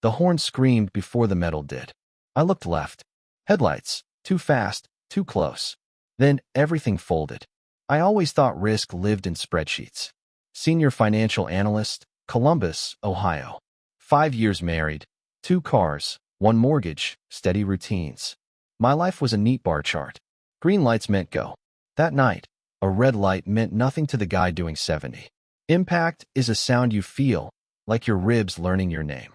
The horn screamed before the metal did. I looked left. Headlights. Too fast, too close. Then everything folded. I always thought risk lived in spreadsheets. Senior financial analyst, Columbus, Ohio. 5 years married, 2 cars, 1 mortgage, steady routines. My life was a neat bar chart. Green lights meant go. That night, a red light meant nothing to the guy doing 70. Impact is a sound you feel, like your ribs learning your name.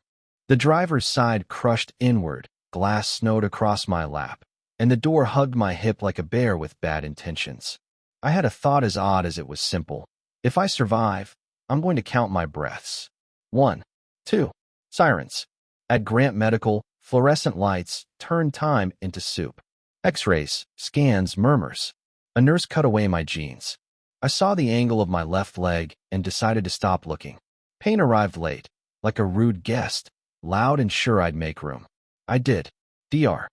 The driver's side crushed inward, glass snowed across my lap, and the door hugged my hip like a bear with bad intentions. I had a thought as odd as it was simple. If I survive, I'm going to count my breaths. 1, 2, sirens. At Grant Medical, fluorescent lights turned time into soup. X-rays, scans, murmurs. A nurse cut away my jeans. I saw the angle of my left leg and decided to stop looking. Pain arrived late, like a rude guest, loud and sure I'd make room. I did. Dr.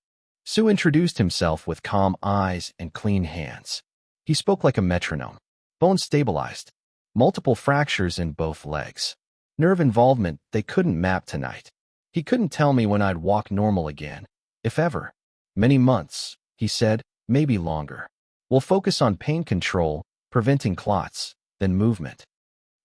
Sue introduced himself with calm eyes and clean hands. He spoke like a metronome. Bones stabilized. Multiple fractures in both legs. Nerve involvement they couldn't map tonight. He couldn't tell me when I'd walk normal again, if ever. Many months, he said, maybe longer. We'll focus on pain control, preventing clots, then movement.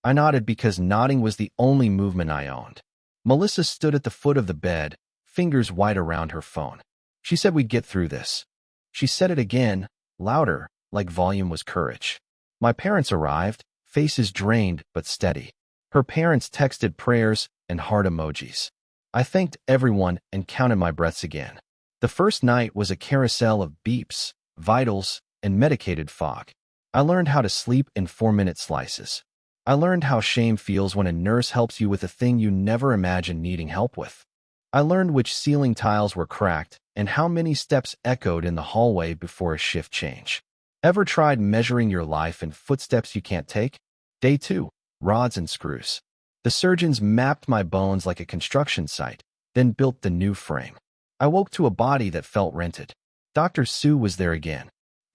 I nodded because nodding was the only movement I owned. Melissa stood at the foot of the bed, fingers wide around her phone. She said we'd get through this. She said it again, louder, like volume was courage. My parents arrived, faces drained but steady. Her parents texted prayers and heart emojis. I thanked everyone and counted my breaths again. The first night was a carousel of beeps, vitals, and medicated fog. I learned how to sleep in 4-minute slices. I learned how shame feels when a nurse helps you with a thing you never imagined needing help with. I learned which ceiling tiles were cracked and how many steps echoed in the hallway before a shift change. Ever tried measuring your life in footsteps you can't take? Day 2, rods and screws. The surgeons mapped my bones like a construction site, then built the new frame. I woke to a body that felt rented. Dr. Sue was there again.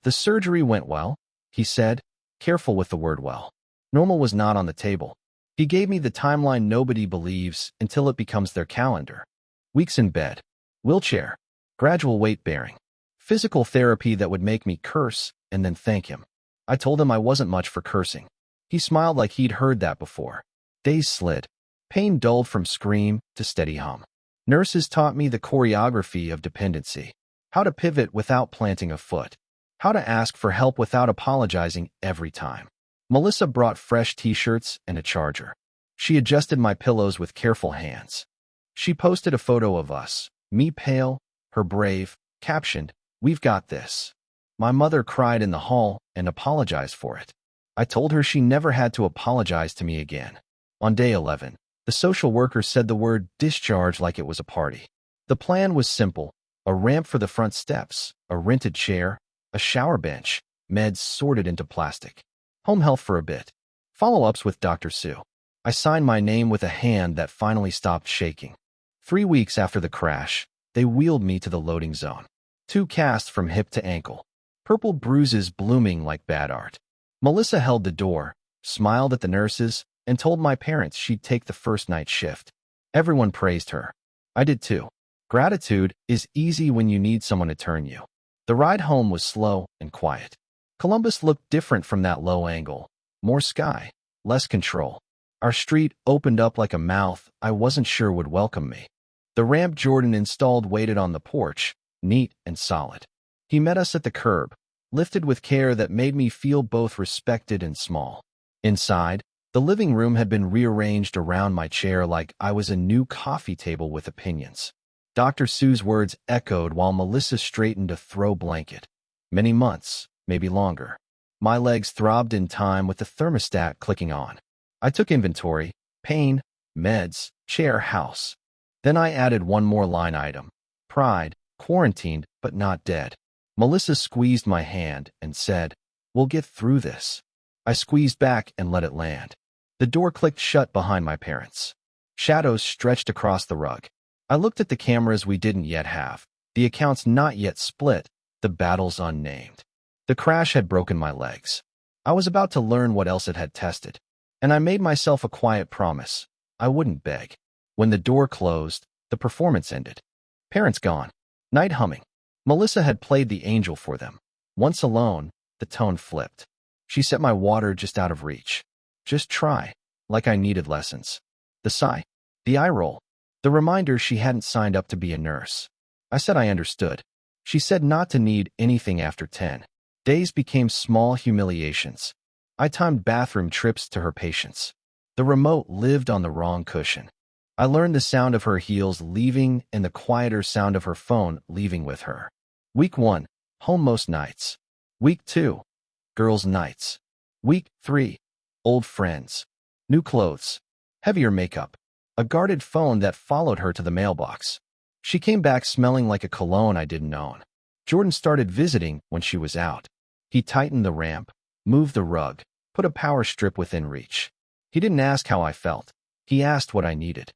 The surgery went well, he said, careful with the word well. Normal was not on the table. He gave me the timeline nobody believes until it becomes their calendar. Weeks in bed, wheelchair, gradual weight bearing, physical therapy that would make me curse and then thank him. I told him I wasn't much for cursing. He smiled like he'd heard that before. Days slid. Pain dulled from scream to steady hum. Nurses taught me the choreography of dependency. How to pivot without planting a foot. How to ask for help without apologizing every time. Melissa brought fresh t-shirts and a charger. She adjusted my pillows with careful hands. She posted a photo of us, me pale, her brave, captioned, "We've got this." My mother cried in the hall and apologized for it. I told her she never had to apologize to me again. On day 11, the social worker said the word discharge like it was a party. The plan was simple: a ramp for the front steps, a rented chair, a shower bench, meds sorted into plastic. Home health for a bit. Follow-ups with Dr. Sue. I signed my name with a hand that finally stopped shaking. 3 weeks after the crash, they wheeled me to the loading zone. 2 casts from hip to ankle. Purple bruises blooming like bad art. Melissa held the door, smiled at the nurses, and told my parents she'd take the first night shift. Everyone praised her. I did too. Gratitude is easy when you need someone to turn you. The ride home was slow and quiet. Columbus looked different from that low angle. More sky, less control. Our street opened up like a mouth I wasn't sure would welcome me. The ramp Jordan installed waited on the porch, neat and solid. He met us at the curb, lifted with care that made me feel both respected and small. Inside, the living room had been rearranged around my chair like I was a new coffee table with opinions. Dr. Sue's words echoed while Melissa straightened a throw blanket. Many months, maybe longer. My legs throbbed in time with the thermostat clicking on. I took inventory: pain, meds, chair, house. Then I added one more line item: pride, quarantined but not dead. Melissa squeezed my hand and said, "We'll get through this." I squeezed back and let it land. The door clicked shut behind my parents. Shadows stretched across the rug. I looked at the cameras we didn't yet have, the accounts not yet split, the battles unnamed. The crash had broken my legs. I was about to learn what else it had tested, and I made myself a quiet promise: I wouldn't beg. When the door closed, The performance ended. Parents gone. Night humming. Melissa had played the angel for them. Once alone, the tone flipped. She set my water just out of reach. Just try. Like I needed lessons. The sigh. The eye roll. The reminder she hadn't signed up to be a nurse. I said I understood. She said not to need anything after 10. Days became small humiliations. I timed bathroom trips to her patience. The remote lived on the wrong cushion. I learned the sound of her heels leaving and the quieter sound of her phone leaving with her. Week 1, home most nights. Week 2, girls' nights. Week 3, old friends. New clothes. Heavier makeup. A guarded phone that followed her to the mailbox. She came back smelling like a cologne I didn't own. Jordan started visiting when she was out. He tightened the ramp, moved the rug, put a power strip within reach. He didn't ask how I felt. He asked what I needed.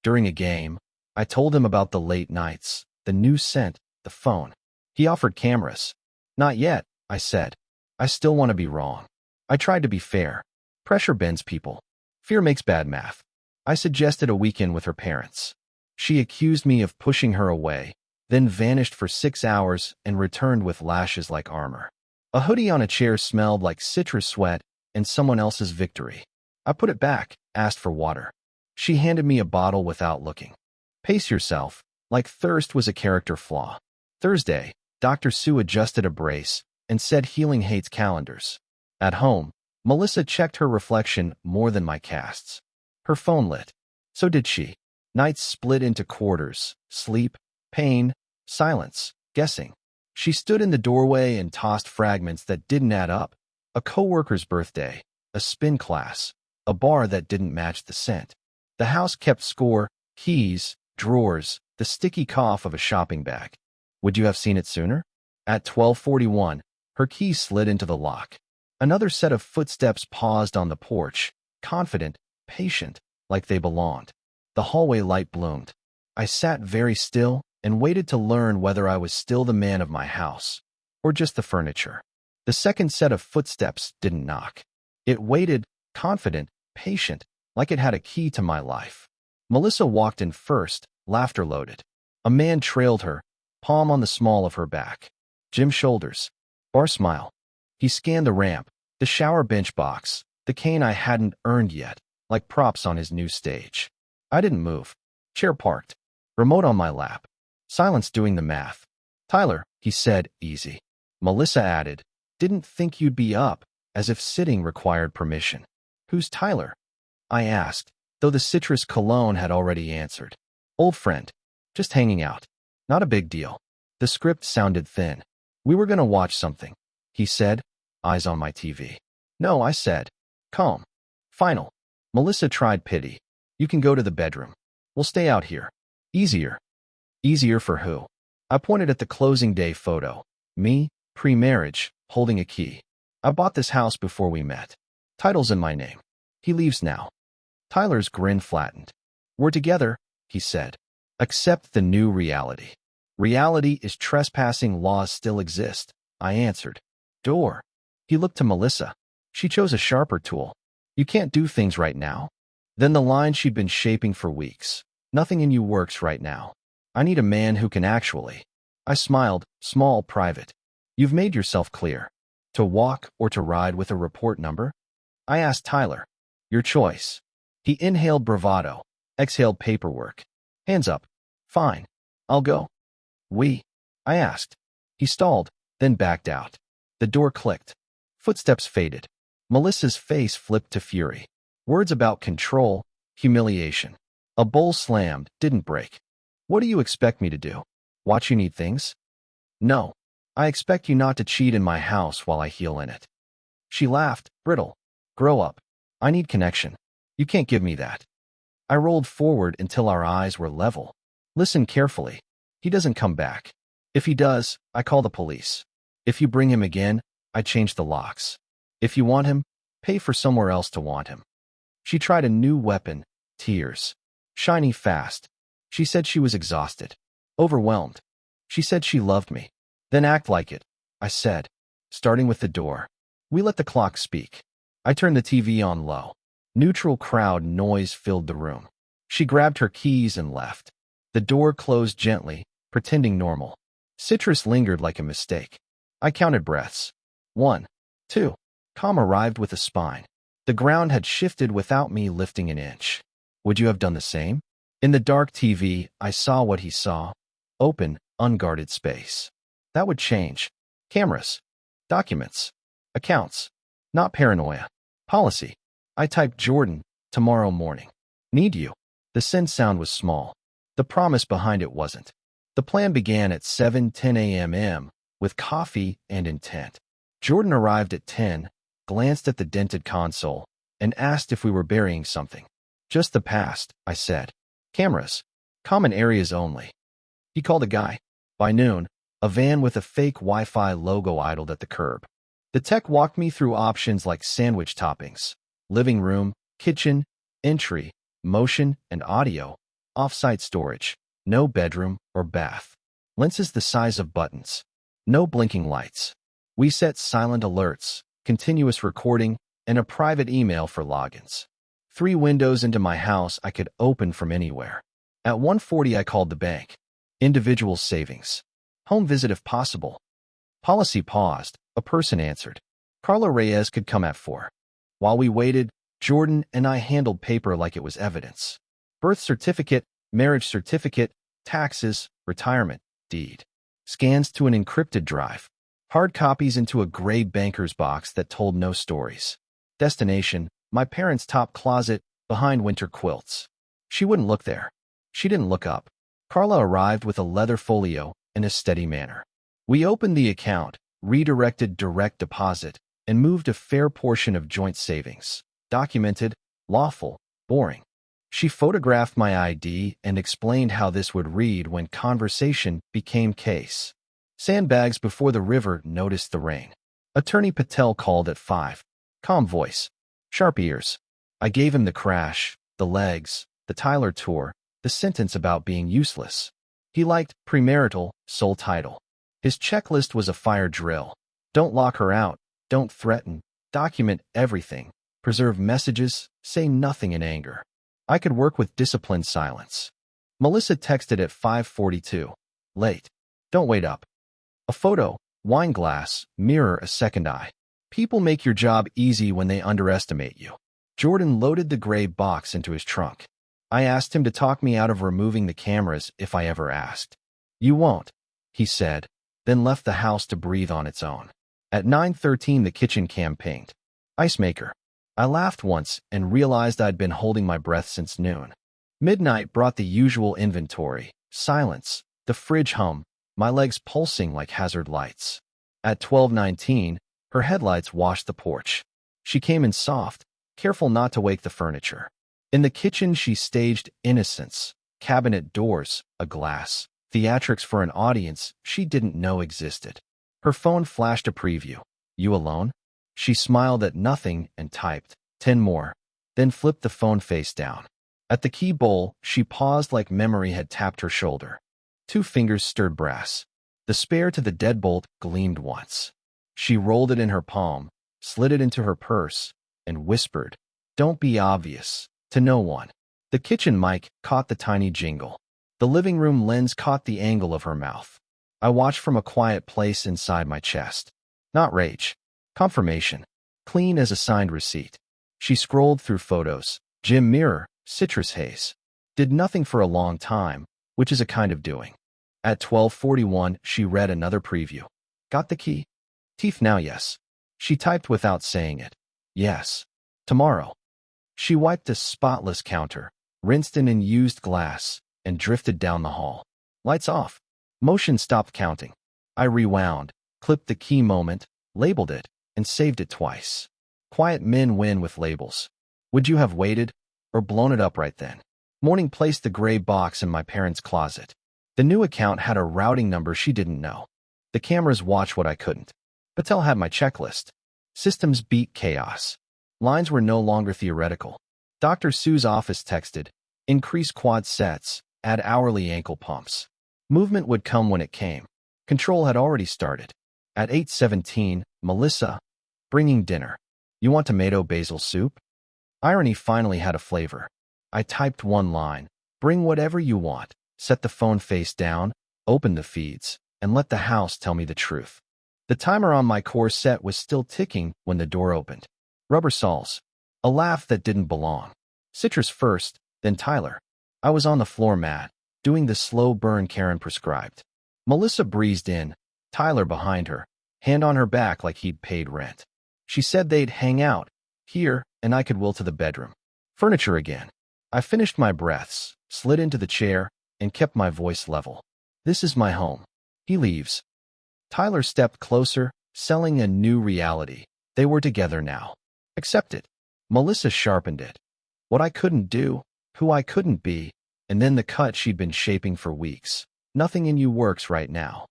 During a game, I told him about the late nights, the new scent, the phone. He offered cameras. Not yet, I said. I still want to be wrong. I tried to be fair. Pressure bends people. Fear makes bad math. I suggested a weekend with her parents. She accused me of pushing her away, then vanished for 6 hours and returned with lashes like armor. A hoodie on a chair smelled like citrus sweat and someone else's victory. I put it back, asked for water. She handed me a bottle without looking. Pace yourself, like thirst was a character flaw. Thursday, Dr. Sue adjusted a brace and said healing hates calendars. At home, Melissa checked her reflection more than my casts. Her phone lit. So did she. Nights split into quarters, sleep, pain, silence, guessing. She stood in the doorway and tossed fragments that didn't add up. A coworker's birthday, a spin class, a bar that didn't match the scent. The house kept score, keys, drawers, the sticky cough of a shopping bag. Would you have seen it sooner? At 12:41, her keys slid into the lock. Another set of footsteps paused on the porch, confident, patient, like they belonged. The hallway light bloomed. I sat very still and waited to learn whether I was still the man of my house, or just the furniture. The second set of footsteps didn't knock. It waited, confident, patient, like it had a key to my life. Melissa walked in first, laughter loaded. A man trailed her, palm on the small of her back. Jim's shoulders. Bar smile. He scanned the ramp, the shower bench box, the cane I hadn't earned yet, like props on his new stage. I didn't move. Chair parked. Remote on my lap. Silence doing the math. Tyler, he said, easy. Melissa added, didn't think you'd be up, as if sitting required permission. Who's Tyler? I asked, though the citrus cologne had already answered. Old friend. Just hanging out. Not a big deal. The script sounded thin. We were gonna watch something. He said, eyes on my TV. No, I said. Calm. Final. Melissa tried pity. You can go to the bedroom. We'll stay out here. Easier. Easier for who? I pointed at the closing day photo. Me, pre-marriage, holding a key. I bought this house before we met. Title's in my name. He leaves now. Tyler's grin flattened. We're together, he said. Accept the new reality. Reality is trespassing laws still exist, I answered. Door. He looked to Melissa. She chose a sharper tool. You can't do things right now. Then the line she'd been shaping for weeks. Nothing in you works right now. I need a man who can actually. I smiled, small, private. You've made yourself clear. To walk or to ride with a report number? I asked Tyler. Your choice. He inhaled bravado, exhaled paperwork. Hands up. Fine. I'll go. We? I asked. He stalled, then backed out. The door clicked. Footsteps faded. Melissa's face flipped to fury. Words about control, humiliation. A bowl slammed, didn't break. What do you expect me to do? Watch you need things? No. I expect you not to cheat in my house while I heal in it. She laughed, brittle. Grow up. I need connection. You can't give me that. I rolled forward until our eyes were level. Listen carefully. He doesn't come back. If he does, I call the police. If you bring him again, I change the locks. If you want him, pay for somewhere else to want him. She tried a new weapon, tears. Shiny fast. She said she was exhausted. Overwhelmed. She said she loved me. Then act like it, I said, starting with the door. We let the clock speak. I turned the TV on low. Neutral crowd noise filled the room. She grabbed her keys and left. The door closed gently, pretending normal. Citrus lingered like a mistake. I counted breaths. 1, 2. Calm arrived with a spine. The ground had shifted without me lifting an inch. Would you have done the same? In the dark TV, I saw what he saw. Open, unguarded space. That would change. Cameras. Documents. Accounts. Not paranoia. Policy. I typed Jordan, tomorrow morning. Need you. The send sound was small. The promise behind it wasn't. The plan began at 7:10 a.m. with coffee and intent. Jordan arrived at 10, glanced at the dented console, and asked if we were burying something. Just the past, I said. Cameras. Common areas only. He called a guy. By noon, a van with a fake Wi-Fi logo idled at the curb. The tech walked me through options like sandwich toppings, living room, kitchen, entry, motion and audio, off-site storage, no bedroom or bath, lenses the size of buttons, no blinking lights. We set silent alerts, continuous recording, and a private email for logins. 3 windows into my house I could open from anywhere. At 1:40 I called the bank. Individual savings. Home visit if possible. Policy paused. A person answered. Carla Reyes could come at 4. While we waited, Jordan and I handled paper like it was evidence. Birth certificate, marriage certificate, taxes, retirement, deed. Scans to an encrypted drive. Hard copies into a gray banker's box that told no stories. Destination, my parents' top closet, behind winter quilts. She wouldn't look there. She didn't look up. Carla arrived with a leather folio in a steady manner. We opened the account, redirected direct deposit, and moved a fair portion of joint savings. Documented, lawful, boring. She photographed my ID and explained how this would read when conversation became case. Sandbags before the river noticed the rain. Attorney Patel called at 5. Calm voice. Sharp ears. I gave him the crash, the legs, the Tyler tour, the sentence about being useless. He liked premarital, sole title. His checklist was a fire drill. Don't lock her out. Don't threaten. Document everything. Preserve messages. Say nothing in anger. I could work with disciplined silence. Melissa texted at 5:42. Late. Don't wait up. A photo, wine glass, mirror a second eye. People make your job easy when they underestimate you. Jordan loaded the gray box into his trunk. I asked him to talk me out of removing the cameras if I ever asked. You won't, he said, then left the house to breathe on its own. At 9:13 the kitchen cam pinged. Ice maker. I laughed once and realized I'd been holding my breath since noon. Midnight brought the usual inventory, silence, the fridge hum, my legs pulsing like hazard lights. At 12:19, her headlights washed the porch. She came in soft, careful not to wake the furniture. In the kitchen she staged innocence, cabinet doors, a glass, theatrics for an audience she didn't know existed. Her phone flashed a preview. You alone? She smiled at nothing and typed, 10 more, then flipped the phone face down. At the key bowl, she paused like memory had tapped her shoulder. 2 fingers stirred brass. The spare to the deadbolt gleamed once. She rolled it in her palm, slid it into her purse, and whispered, Don't be obvious, to no one. The kitchen mic caught the tiny jingle. The living room lens caught the angle of her mouth. I watched from a quiet place inside my chest. Not rage. Confirmation. Clean as a signed receipt. She scrolled through photos. Gym mirror, citrus haze. Did nothing for a long time, which is a kind of doing. At 12:41, she read another preview. Got the key? Teeth now, yes. She typed without saying it. Yes. Tomorrow. She wiped a spotless counter, rinsed in and used glass, and drifted down the hall. Lights off. Motion stopped counting. I rewound, clipped the key moment, labeled it, and saved it twice. Quiet men win with labels. Would you have waited, or blown it up right then? Morning placed the gray box in my parents' closet. The new account had a routing number she didn't know. The cameras watched what I couldn't. Patel had my checklist. Systems beat chaos. Lines were no longer theoretical. Dr. Sue's office texted, increase quad sets, add hourly ankle pumps. Movement would come when it came. Control had already started. At 8:17, Melissa, bringing dinner. You want tomato basil soup? Irony finally had a flavor. I typed one line, bring whatever you want, set the phone face down, open the feeds, and let the house tell me the truth. The timer on my core set was still ticking when the door opened. Rubber soles. A laugh that didn't belong. Citrus first, then Tyler. I was on the floor mat, doing the slow burn Karen prescribed. Melissa breezed in, Tyler behind her, hand on her back like he'd paid rent. She said they'd hang out here, and I could will to the bedroom. Furniture again. I finished my breaths, slid into the chair, and kept my voice level. This is my home. He leaves. Tyler stepped closer, selling a new reality. They were together now. Accept it. Melissa sharpened it. What I couldn't do, who I couldn't be, and then the cut she'd been shaping for weeks. Nothing in you works right now.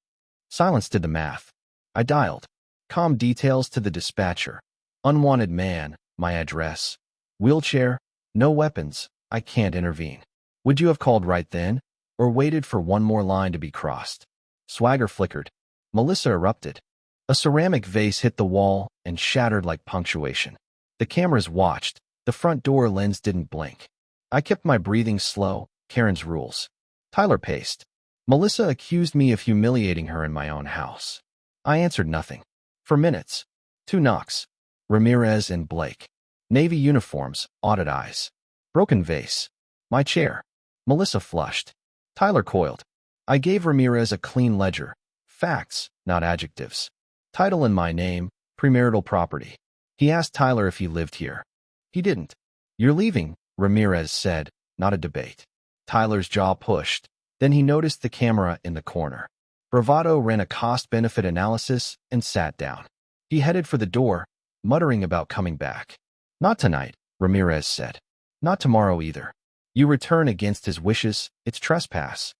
Silence did the math. I dialed. Calm details to the dispatcher. Unwanted man, my address. Wheelchair, no weapons, I can't intervene. Would you have called right then, or waited for one more line to be crossed? Swagger flickered. Melissa erupted. A ceramic vase hit the wall and shattered like punctuation. The cameras watched. The front door lens didn't blink. I kept my breathing slow, Karen's rules. Tyler paced. Melissa accused me of humiliating her in my own house. I answered nothing. For minutes. 2 knocks. Ramirez and Blake. Navy uniforms, audit eyes. Broken vase. My chair. Melissa flushed. Tyler coiled. I gave Ramirez a clean ledger. Facts, not adjectives. Title in my name, premarital property. He asked Tyler if he lived here. He didn't. You're leaving, Ramirez said, not a debate. Tyler's jaw pushed. Then he noticed the camera in the corner. Bravado ran a cost-benefit analysis and sat down. He headed for the door, muttering about coming back. Not tonight, Ramirez said. Not tomorrow either. You return against his wishes, it's trespass.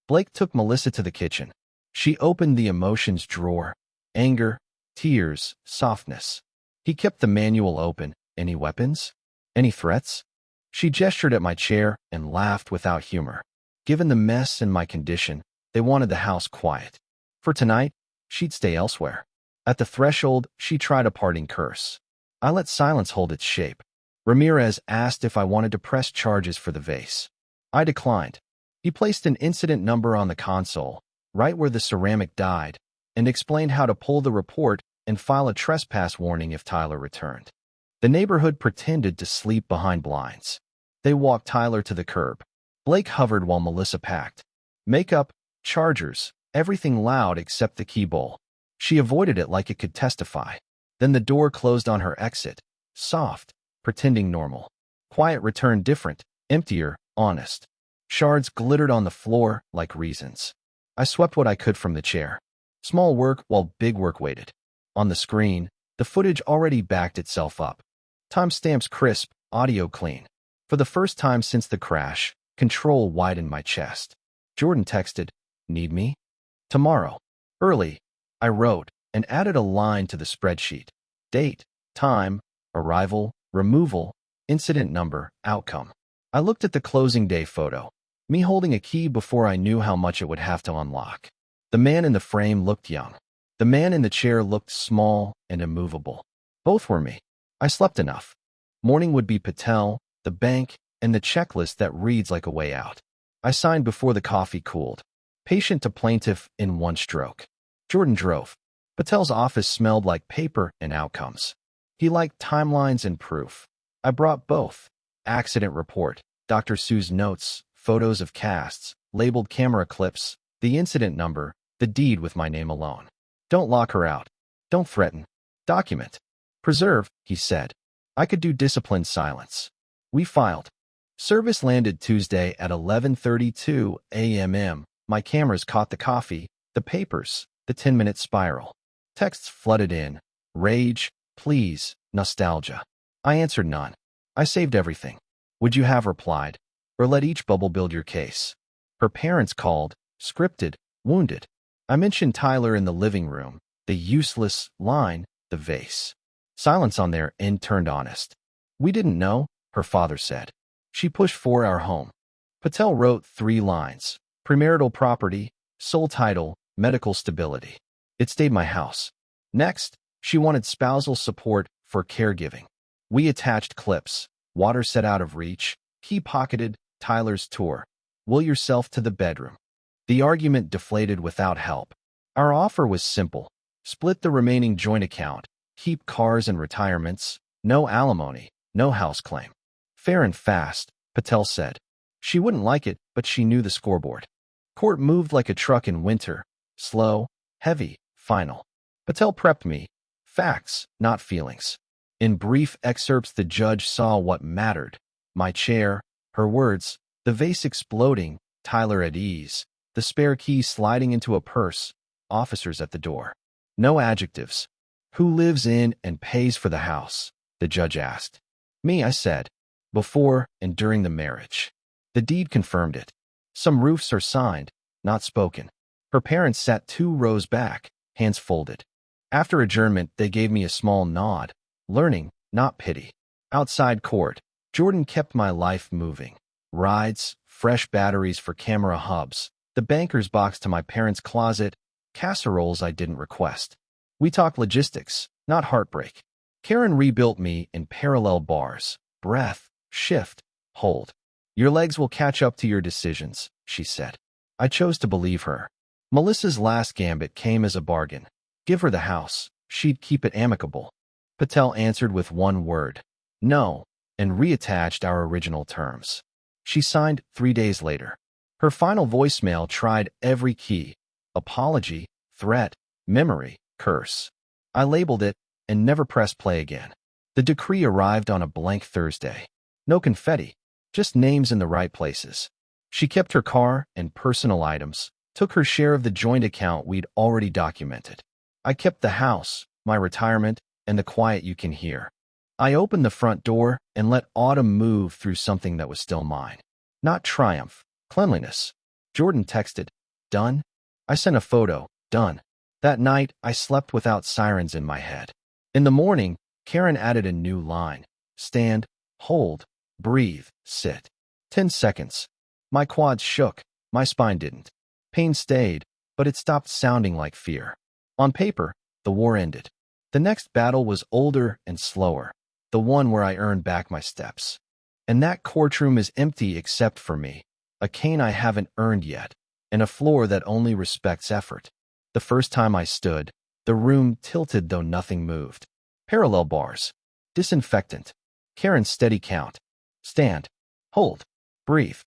Blake took Melissa to the kitchen. She opened the emotions drawer. Anger, tears, softness. He kept the manual open. Any weapons? Any threats? She gestured at my chair and laughed without humor. Given the mess and my condition, they wanted the house quiet. For tonight, she'd stay elsewhere. At the threshold, she tried a parting curse. I let silence hold its shape. Ramirez asked if I wanted to press charges for the vase. I declined. He placed an incident number on the console, right where the ceramic died, and explained how to pull the report and file a trespass warning if Tyler returned. The neighborhood pretended to sleep behind blinds. They walked Tyler to the curb. Blake hovered while Melissa packed. Makeup, chargers, everything loud except the key bowl. She avoided it like it could testify. Then the door closed on her exit. Soft, pretending normal. Quiet returned different, emptier, honest. Shards glittered on the floor like reasons. I swept what I could from the chair. Small work while big work waited. On the screen, the footage already backed itself up. Timestamps crisp, audio clean. For the first time since the crash, control widened my chest. Jordan texted, "Need me?" "Tomorrow. Early," I wrote, and added a line to the spreadsheet. Date, time, arrival, removal, incident number, outcome. I looked at the closing day photo. Me holding a key before I knew how much it would have to unlock. The man in the frame looked young. The man in the chair looked small and immovable. Both were me. I slept enough. Morning would be Patel, the bank, and the checklist that reads like a way out. I signed before the coffee cooled. Patient to plaintiff in one stroke. Jordan drove. Patel's office smelled like paper and outcomes. He liked timelines and proof. I brought both. Accident report, Dr. Sue's notes, photos of casts, labeled camera clips, the incident number, the deed with my name alone. Don't lock her out. Don't threaten. Document. Preserve, he said. I could do disciplined silence. We filed. Service landed Tuesday at 11:32 a.m. My cameras caught the coffee, the papers, the 10-minute spiral. Texts flooded in. Rage, please, nostalgia. I answered none. I saved everything. Would you have replied? Or let each bubble build your case? Her parents called, scripted, wounded. I mentioned Tyler in the living room, the useless line, the vase. Silence on their end turned honest. We didn't know, her father said. She pushed for our home. Patel wrote 3 lines. Premarital property, sole title, medical stability. It stayed my house. Next, she wanted spousal support for caregiving. We attached clips, water set out of reach, key pocketed, Tyler's tour. will yourself to the bedroom. The argument deflated without help. Our offer was simple. Split the remaining joint account, keep cars and retirements, no alimony, no house claim. Fair and fast, Patel said. She wouldn't like it, but she knew the scoreboard. Court moved like a truck in winter. Slow, heavy, final. Patel prepped me. Facts, not feelings. In brief excerpts, the judge saw what mattered. My chair, her words, the vase exploding, Tyler at ease, the spare key sliding into a purse, officers at the door. No adjectives. Who lives in and pays for the house? The judge asked. Me, I said. Before and during the marriage. The deed confirmed it. Some roofs are signed, not spoken. Her parents sat 2 rows back, hands folded. After adjournment, they gave me a small nod. Learning, not pity. Outside court, Jordan kept my life moving. Rides, fresh batteries for camera hubs, the banker's box to my parents' closet, casseroles I didn't request. We talked logistics, not heartbreak. Karen rebuilt me in parallel bars. Breath, shift, hold. Your legs will catch up to your decisions, she said. I chose to believe her. Melissa's last gambit came as a bargain. Give her the house. She'd keep it amicable. Patel answered with one word. No, and reattached our original terms. She signed 3 days later. Her final voicemail tried every key. Apology, threat, memory, curse. I labeled it and never pressed play again. The decree arrived on a blank Thursday. No confetti, just names in the right places. She kept her car and personal items, took her share of the joint account we'd already documented. I kept the house, my retirement, and the quiet you can hear. I opened the front door and let autumn move through something that was still mine. Not triumph, cleanliness. Jordan texted, done? I sent a photo, done. That night, I slept without sirens in my head. In the morning, Karen added a new line. Stand, hold, breathe, sit. 10 seconds. My quads shook, my spine didn't. Pain stayed, but it stopped sounding like fear. On paper, the war ended. The next battle was older and slower, the one where I earned back my steps. And that courtroom is empty except for me, a cane I haven't earned yet, and a floor that only respects effort. The first time I stood, the room tilted though nothing moved. Parallel bars. Disinfectant. Karen's steady count. Stand. Hold. Breathe.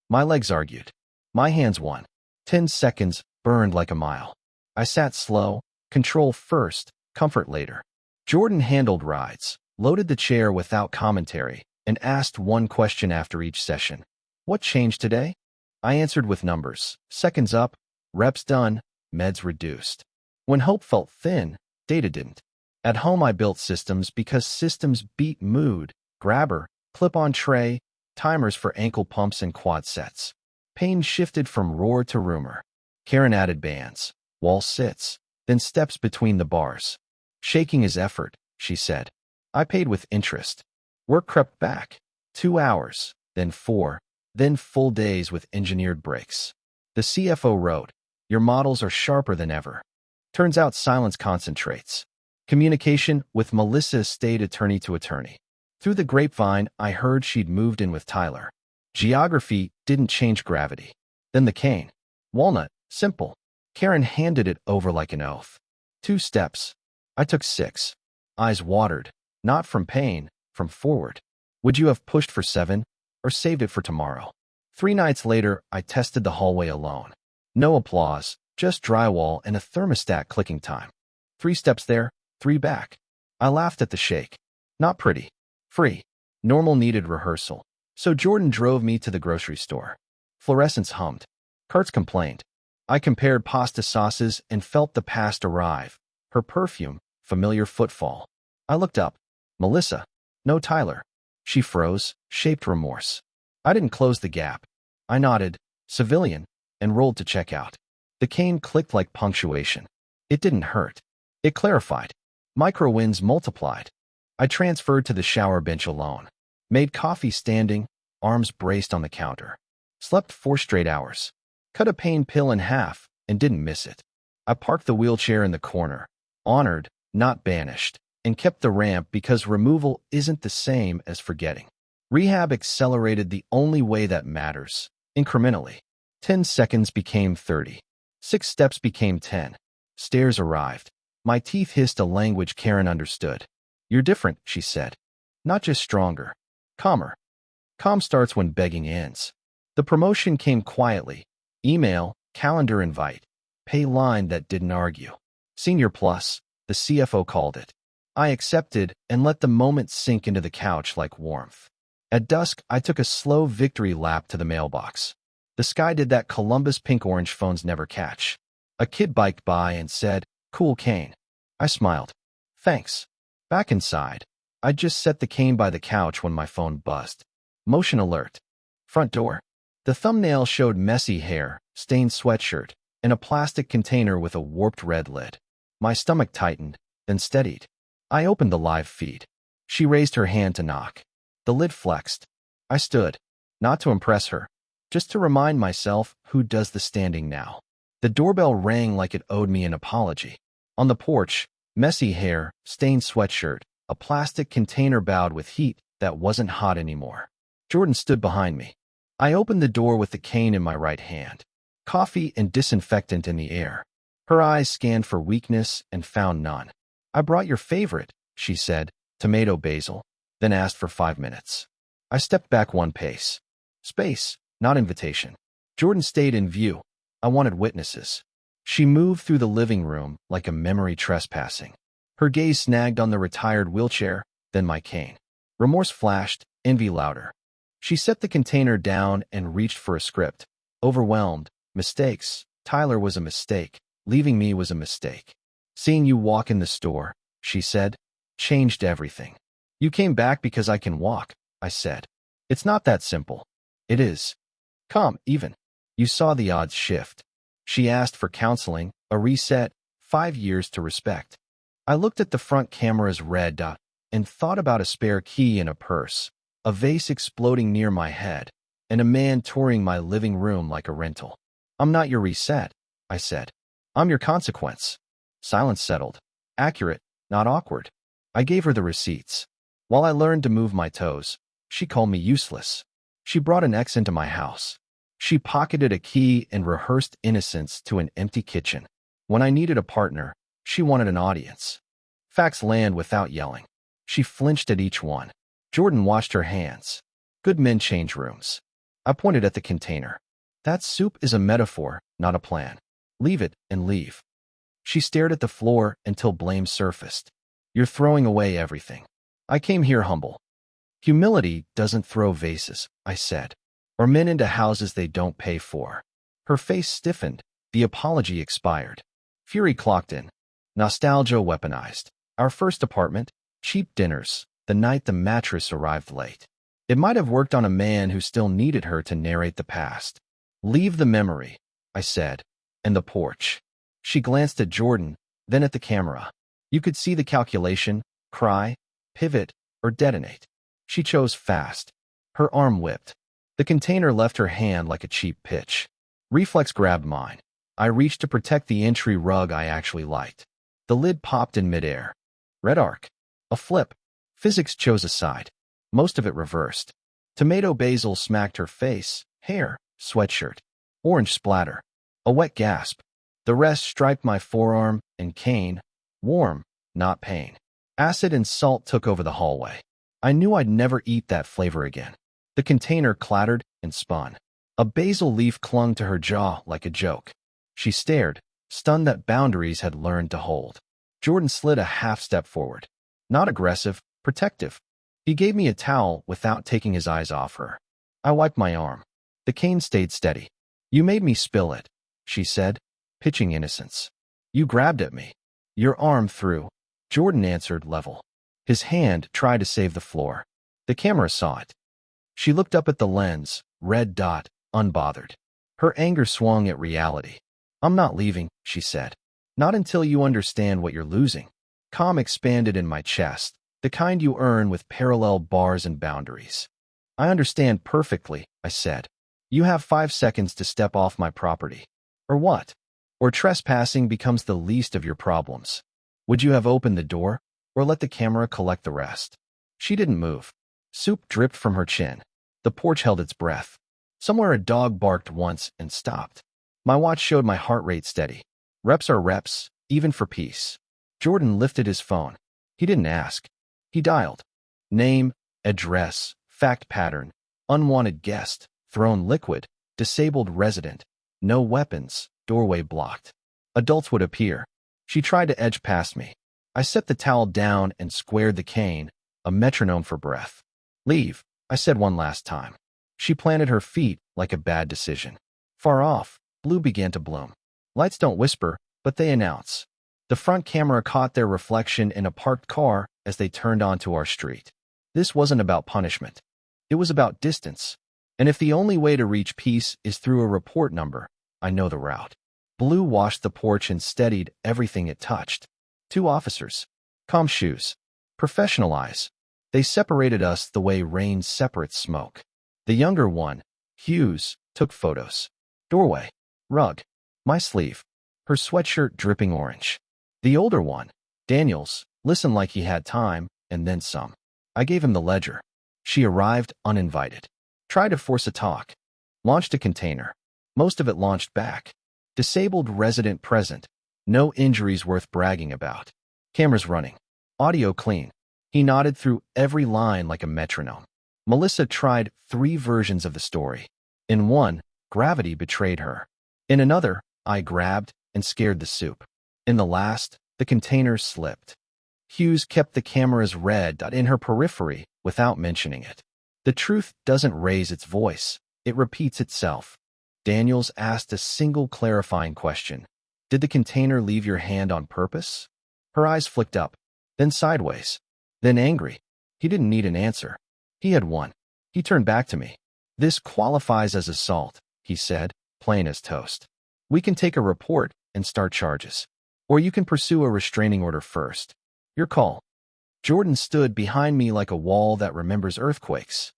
My legs argued. My hands won. 10 seconds burned like a mile. I sat slow, control first, comfort later. Jordan handled rides, loaded the chair without commentary, and asked one question after each session. What changed today? I answered with numbers. Seconds up, reps done, meds reduced. When hope felt thin, data didn't. At home I built systems because systems beat mood. Grabber, clip-on tray, timers for ankle pumps and quad sets. Pain shifted from roar to rumor. Karen added bands, wall sits, then steps between the bars. Shaking is effort, she said. I paid with interest. Work crept back. 2 hours, then 4, then full days with engineered breaks. The CFO wrote, your models are sharper than ever. Turns out silence concentrates. Communication with Melissa stayed attorney to attorney. Through the grapevine, I heard she'd moved in with Tyler. Geography didn't change gravity. Then the cane. Walnut, simple. Karen handed it over like an oath. 2 steps. I took 6. Eyes watered, not from pain, from forward. Would you have pushed for 7, or saved it for tomorrow? 3 nights later, I tested the hallway alone. No applause, just drywall and a thermostat clicking time. 3 steps there, 3 back. I laughed at the shake. Not pretty. Free. Normal needed rehearsal. So Jordan drove me to the grocery store. Fluorescence hummed. Carts complained. I compared pasta sauces and felt the past arrive. Her perfume, familiar footfall. I looked up. Melissa. No Tyler. She froze, shaped remorse. I didn't close the gap. I nodded, civilian, and rolled to check out. The cane clicked like punctuation. It didn't hurt. It clarified. Micro wins multiplied. I transferred to the shower bench alone. Made coffee standing, arms braced on the counter. Slept 4 straight hours. Cut a pain pill in half and didn't miss it. I parked the wheelchair in the corner. Honored, not banished. And kept the ramp because removal isn't the same as forgetting. Rehab accelerated the only way that matters. incrementally. 10 seconds became 30. 6 steps became 10. Stairs arrived. My teeth hissed a language Karen understood. You're different, she said. Not just stronger. Calmer. Calm starts when begging ends. The promotion came quietly. Email, calendar invite, pay line that didn't argue. Senior Plus, the CFO called it. I accepted and let the moment sink into the couch like warmth. At dusk, I took a slow victory lap to the mailbox. The sky did that Columbus pink-orange phones never catch. A kid biked by and said, "Cool cane." I smiled. Thanks. Back inside, I just set the cane by the couch when my phone buzzed. Motion alert. Front door. The thumbnail showed messy hair, stained sweatshirt, and a plastic container with a warped red lid. My stomach tightened, then steadied. I opened the live feed. She raised her hand to knock. The lid flexed. I stood, not to impress her, just to remind myself who does the standing now. The doorbell rang like it owed me an apology. On the porch, messy hair, stained sweatshirt, a plastic container bowed with heat that wasn't hot anymore. Jordan stood behind me. I opened the door with the cane in my right hand. Coffee and disinfectant in the air. Her eyes scanned for weakness and found none. I brought your favorite, she said, tomato basil, then asked for 5 minutes. I stepped back 1 pace. Space, not invitation. Jordan stayed in view. I wanted witnesses. She moved through the living room like a memory trespassing. Her gaze snagged on the retired wheelchair, then my cane. Remorse flashed, envy louder. She set the container down and reached for a script. Overwhelmed. Mistakes. Tyler was a mistake. Leaving me was a mistake. Seeing you walk in the store, she said, changed everything. You came back because I can walk, I said. It's not that simple. It is. Calm, even. You saw the odds shift. She asked for counseling, a reset, 5 years to respect. I looked at the front camera's red dot and thought about a spare key in a purse, a vase exploding near my head, and a man touring my living room like a rental. I'm not your reset, I said. I'm your consequence. Silence settled. Accurate, not awkward. I gave her the receipts. While I learned to move my toes, she called me useless. She brought an ex into my house. She pocketed a key and rehearsed innocence to an empty kitchen. When I needed a partner, she wanted an audience. Facts land without yelling. She flinched at each one. Jordan washed her hands. Good men change rooms. I pointed at the container. That soup is a metaphor, not a plan. Leave it and leave. She stared at the floor until blame surfaced. You're throwing away everything. I came here humble. Humility doesn't throw vases, I said, or men into houses they don't pay for. Her face stiffened. The apology expired. Fury clocked in. Nostalgia weaponized. Our first apartment, cheap dinners, the night the mattress arrived late. It might have worked on a man who still needed her to narrate the past. Leave the memory, I said, and the porch. She glanced at Jordan, then at the camera. You could see the calculation, cry, pivot, or detonate. She chose fast. Her arm whipped. The container left her hand like a cheap pitch. Reflex grabbed mine. I reached to protect the entry rug I actually liked. The lid popped in midair. Red arc. A flip. Physics chose a side. Most of it reversed. Tomato basil smacked her face, hair, sweatshirt. Orange splatter. A wet gasp. The rest striped my forearm and cane. Warm, not pain. Acid and salt took over the hallway. I knew I'd never eat that flavor again. The container clattered and spun. A basil leaf clung to her jaw like a joke. She stared, stunned that boundaries had learned to hold. Jordan slid a half step forward. Not aggressive, protective. He gave me a towel without taking his eyes off her. I wiped my arm. The cane stayed steady. You made me spill it, she said, pitching innocence. You grabbed at me. Your arm through. Jordan answered level. His hand tried to save the floor. The camera saw it. She looked up at the lens, red dot, unbothered. Her anger swung at reality. I'm not leaving, she said. Not until you understand what you're losing. Calm expanded in my chest, the kind you earn with parallel bars and boundaries. I understand perfectly, I said. You have 5 seconds to step off my property. Or what? Or trespassing becomes the least of your problems. Would you have opened the door, or let the camera collect the rest? She didn't move. Soup dripped from her chin. The porch held its breath. Somewhere a dog barked once and stopped. My watch showed my heart rate steady. Reps are reps, even for peace. Jordan lifted his phone. He didn't ask. He dialed. Name, address, fact pattern, unwanted guest, thrown liquid, disabled resident, no weapons, doorway blocked. Adults would appear. She tried to edge past me. I set the towel down and squared the cane, a metronome for breath. Leave, I said one last time. She planted her feet like a bad decision. Far off, blue began to bloom. Lights don't whisper, but they announce. The front camera caught their reflection in a parked car as they turned onto our street. This wasn't about punishment. It was about distance. And if the only way to reach peace is through a report number, I know the route. Blue washed the porch and steadied everything it touched. 2 officers. Calm shoes. Professional eyes. They separated us the way rain separates smoke. The younger one, Hughes, took photos. Doorway. Rug. My sleeve. Her sweatshirt dripping orange. The older one, Daniels, listened like he had time, and then some. I gave him the ledger. She arrived uninvited. Tried to force a talk. Launched a container. Most of it launched back. Disabled resident present. No injuries worth bragging about. Cameras running. Audio clean. He nodded through every line like a metronome. Melissa tried 3 versions of the story. In one, gravity betrayed her. In another, I grabbed and scared the soup. In the last, the container slipped. Hughes kept the camera's red dot in her periphery without mentioning it. The truth doesn't raise its voice. It repeats itself. Daniels asked a single clarifying question. Did the container leave your hand on purpose? Her eyes flicked up, then sideways, then angry. He didn't need an answer. He had won. He turned back to me. This qualifies as assault, he said, plain as toast. We can take a report and start charges. Or you can pursue a restraining order first. Your call. Jordan stood behind me like a wall that remembers earthquakes.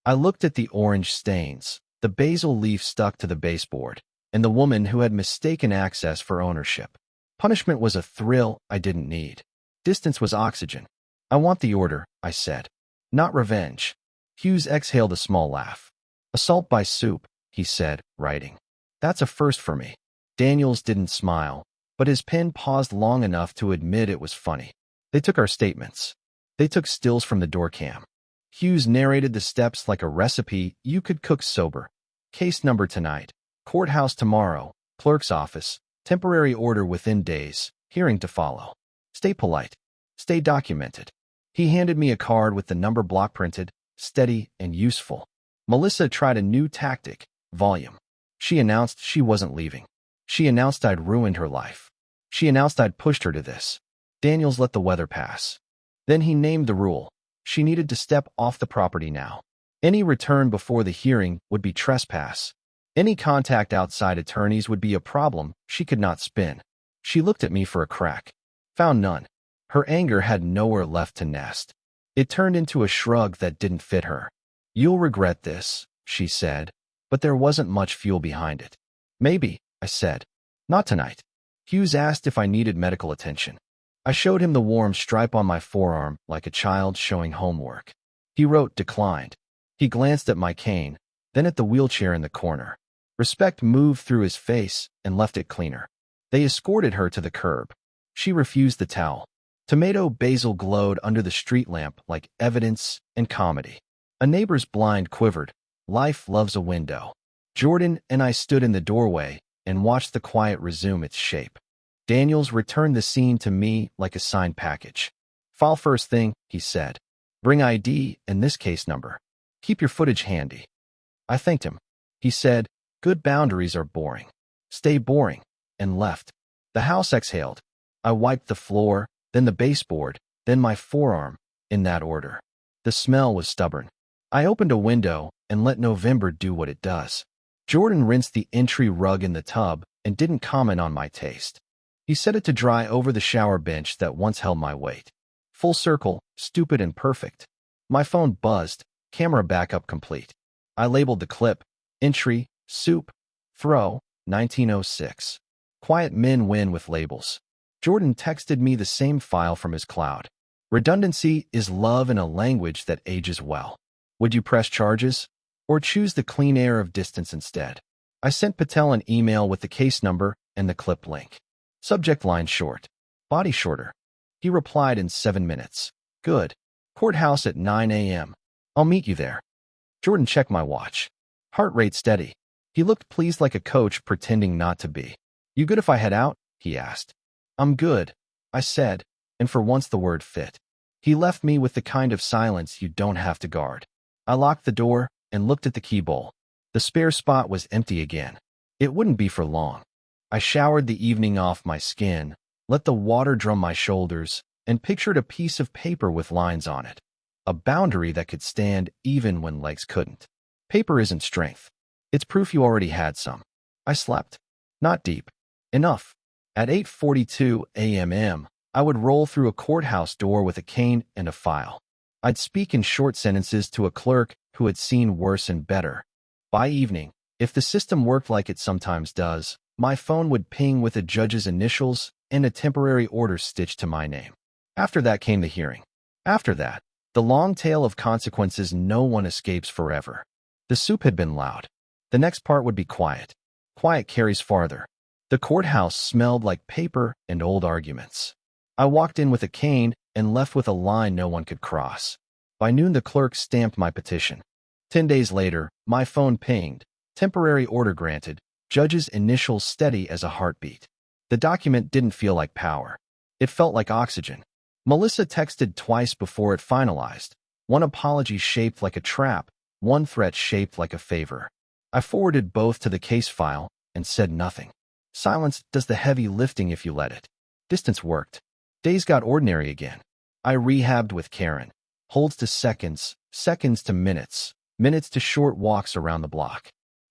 I looked at the orange stains, the basil leaf stuck to the baseboard, and the woman who had mistaken access for ownership. Punishment was a thrill I didn't need. Distance was oxygen. I want the order, I said. Not revenge. Hughes exhaled a small laugh. Assault by soup, he said, writing. That's a first for me. Daniels didn't smile, but his pen paused long enough to admit it was funny. They took our statements. They took stills from the door cam. Hughes narrated the steps like a recipe you could cook sober. Case number tonight. Courthouse tomorrow. Clerk's office. Temporary order within days. Hearing to follow. Stay polite. Stay documented. He handed me a card with the number block printed, steady and useful. Melissa tried a new tactic, volume. She announced she wasn't leaving. She announced I'd ruined her life. She announced I'd pushed her to this. Daniels let the weather pass. Then he named the rule. She needed to step off the property now. Any return before the hearing would be trespass. Any contact outside attorneys would be a problem she could not spin. She looked at me for a crack. Found none. Her anger had nowhere left to nest. It turned into a shrug that didn't fit her. You'll regret this, she said, but there wasn't much fuel behind it. Maybe, I said. Not tonight. Hughes asked if I needed medical attention. I showed him the warm stripe on my forearm like a child showing homework. He wrote declined. He glanced at my cane, then at the wheelchair in the corner. Respect moved through his face and left it cleaner. They escorted her to the curb. She refused the towel. Tomato basil glowed under the street lamp like evidence and comedy. A neighbor's blind quivered. Life loves a window. Jordan and I stood in the doorway and watched the quiet resume its shape. Daniels returned the scene to me like a signed package. File first thing, he said. Bring ID and this case number. Keep your footage handy. I thanked him. He said, good boundaries are boring. Stay boring, and left. The house exhaled. I wiped the floor, then the baseboard, then my forearm, in that order. The smell was stubborn. I opened a window and let November do what it does. Jordan rinsed the entry rug in the tub and didn't comment on my taste. He set it to dry over the shower bench that once held my weight. Full circle, stupid and perfect. My phone buzzed, camera backup complete. I labeled the clip, entry, soup, throw, 1906. Quiet men win with labels. Jordan texted me the same file from his cloud. Redundancy is love in a language that ages well. Would you press charges? Or choose the clean air of distance instead. I sent Patel an email with the case number and the clip link. Subject line short. Body shorter. He replied in 7 minutes. Good. Courthouse at 9 a.m. I'll meet you there. Jordan checked my watch. Heart rate steady. He looked pleased like a coach pretending not to be. You good if I head out? He asked. I'm good, I said, and for once the word fit. He left me with the kind of silence you don't have to guard. I locked the door and looked at the key bowl. The spare spot was empty again. It wouldn't be for long. I showered the evening off my skin, let the water drum my shoulders, and pictured a piece of paper with lines on it. A boundary that could stand even when legs couldn't. Paper isn't strength. It's proof you already had some. I slept. Not deep. Enough. At 8:42 a.m., I would roll through a courthouse door with a cane and a file. I'd speak in short sentences to a clerk who had seen worse and better. By evening, if the system worked like it sometimes does, my phone would ping with a judge's initials and a temporary order stitched to my name. After that came the hearing. After that, the long tail of consequences no one escapes forever. The soup had been loud. The next part would be quiet. Quiet carries farther. The courthouse smelled like paper and old arguments. I walked in with a cane and left with a line no one could cross. By noon, the clerk stamped my petition. 10 days later, my phone pinged. Temporary order granted. Judge's initials steady as a heartbeat. The document didn't feel like power. It felt like oxygen. Melissa texted twice before it finalized. One apology shaped like a trap, one threat shaped like a favor. I forwarded both to the case file and said nothing. Silence does the heavy lifting if you let it. Distance worked. Days got ordinary again. I rehabbed with Karen. Holds to seconds, seconds to minutes, minutes to short walks around the block.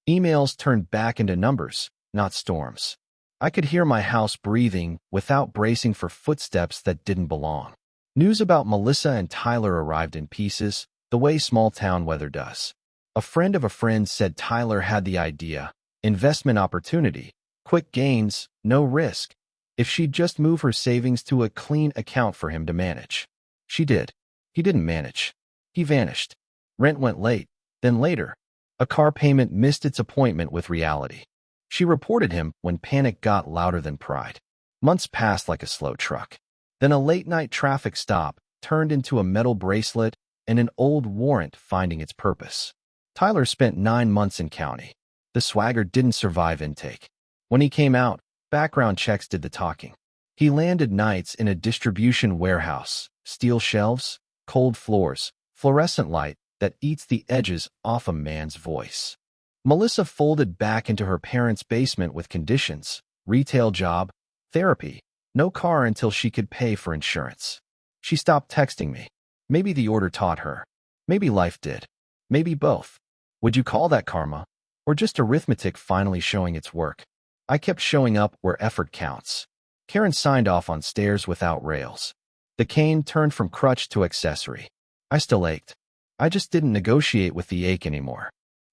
Emails turned back into numbers, not storms. I could hear my house breathing without bracing for footsteps that didn't belong. News about Melissa and Tyler arrived in pieces, the way small-town weather does. A friend of a friend said Tyler had the idea. Investment opportunity. Quick gains, no risk. If she'd just move her savings to a clean account for him to manage. She did. He didn't manage. He vanished. Rent went late. Then later, a car payment missed its appointment with reality. She reported him when panic got louder than pride. Months passed like a slow truck. Then a late-night traffic stop turned into a metal bracelet and an old warrant finding its purpose. Tyler spent 9 months in county. The swagger didn't survive intake. When he came out, background checks did the talking. He landed nights in a distribution warehouse, steel shelves, cold floors, fluorescent light that eats the edges off a man's voice. Melissa folded back into her parents' basement with conditions, retail job, therapy, no car until she could pay for insurance. She stopped texting me. Maybe the order taught her. Maybe life did. Maybe both. Would you call that karma? Or just arithmetic finally showing its work? I kept showing up where effort counts. Karen signed off on stairs without rails. The cane turned from crutch to accessory. I still ached. I just didn't negotiate with the ache anymore.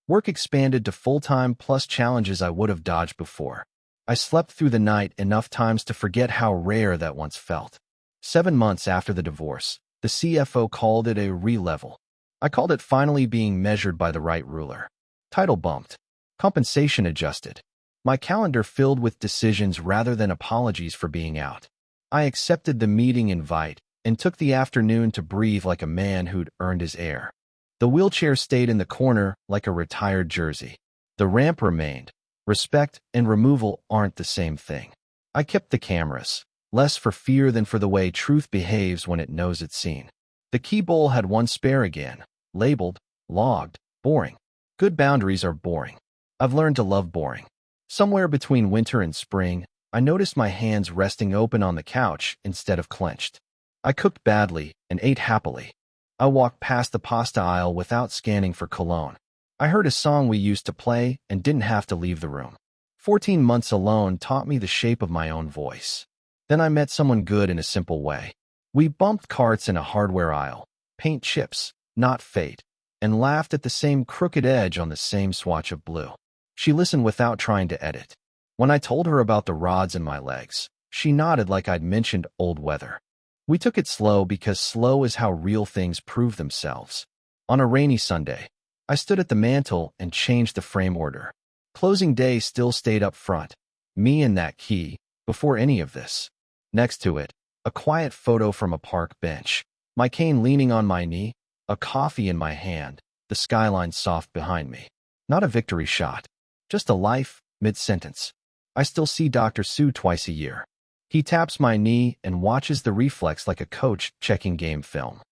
Work expanded to full-time plus challenges I would have dodged before. I slept through the night enough times to forget how rare that once felt. 7 months after the divorce, the CFO called it a re-level. I called it finally being measured by the right ruler. Title bumped. Compensation adjusted. My calendar filled with decisions rather than apologies for being out. I accepted the meeting invite and took the afternoon to breathe like a man who'd earned his air. The wheelchair stayed in the corner like a retired jersey. The ramp remained. Respect and removal aren't the same thing. I kept the cameras, less for fear than for the way truth behaves when it knows it's seen. The key bowl had one spare again, labeled, logged, boring. Good boundaries are boring. I've learned to love boring. Somewhere between winter and spring, I noticed my hands resting open on the couch instead of clenched. I cooked badly and ate happily. I walked past the pasta aisle without scanning for cologne. I heard a song we used to play and didn't have to leave the room. 14 months alone taught me the shape of my own voice. Then I met someone good in a simple way. We bumped carts in a hardware aisle, paint chips, not fate, and laughed at the same crooked edge on the same swatch of blue. She listened without trying to edit. When I told her about the rods in my legs, she nodded like I'd mentioned old weather. We took it slow because slow is how real things prove themselves. On a rainy Sunday, I stood at the mantel and changed the frame order. Closing day still stayed up front. Me and that key, before any of this. Next to it, a quiet photo from a park bench. My cane leaning on my knee, a coffee in my hand, the skyline soft behind me. Not a victory shot. Just a life, mid-sentence. I still see Dr. Sue twice a year. He taps my knee and watches the reflex like a coach checking game film.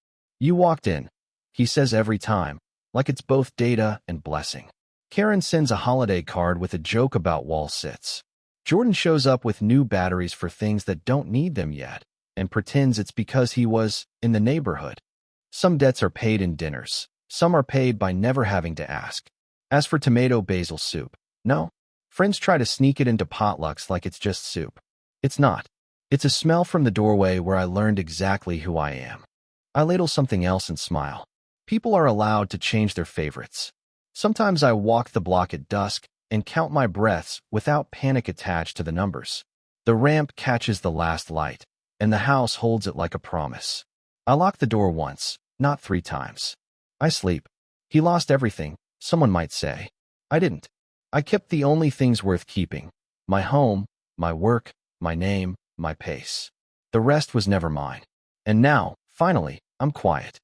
You walked in, he says every time, like it's both data and blessing. Karen sends a holiday card with a joke about wall sits. Jordan shows up with new batteries for things that don't need them yet, and pretends it's because he was in the neighborhood. Some debts are paid in dinners. Some are paid by never having to ask. As for tomato basil soup, no. Friends try to sneak it into potlucks like it's just soup. It's not. It's a smell from the doorway where I learned exactly who I am. I ladle something else and smile. People are allowed to change their favorites. Sometimes I walk the block at dusk and count my breaths without panic attached to the numbers. The ramp catches the last light, and the house holds it like a promise. I lock the door once, not 3 times. I sleep. He lost everything, someone might say. I didn't. I kept the only things worth keeping. My home, my work, my name, my pace. The rest was never mine. And now, finally, I'm quiet.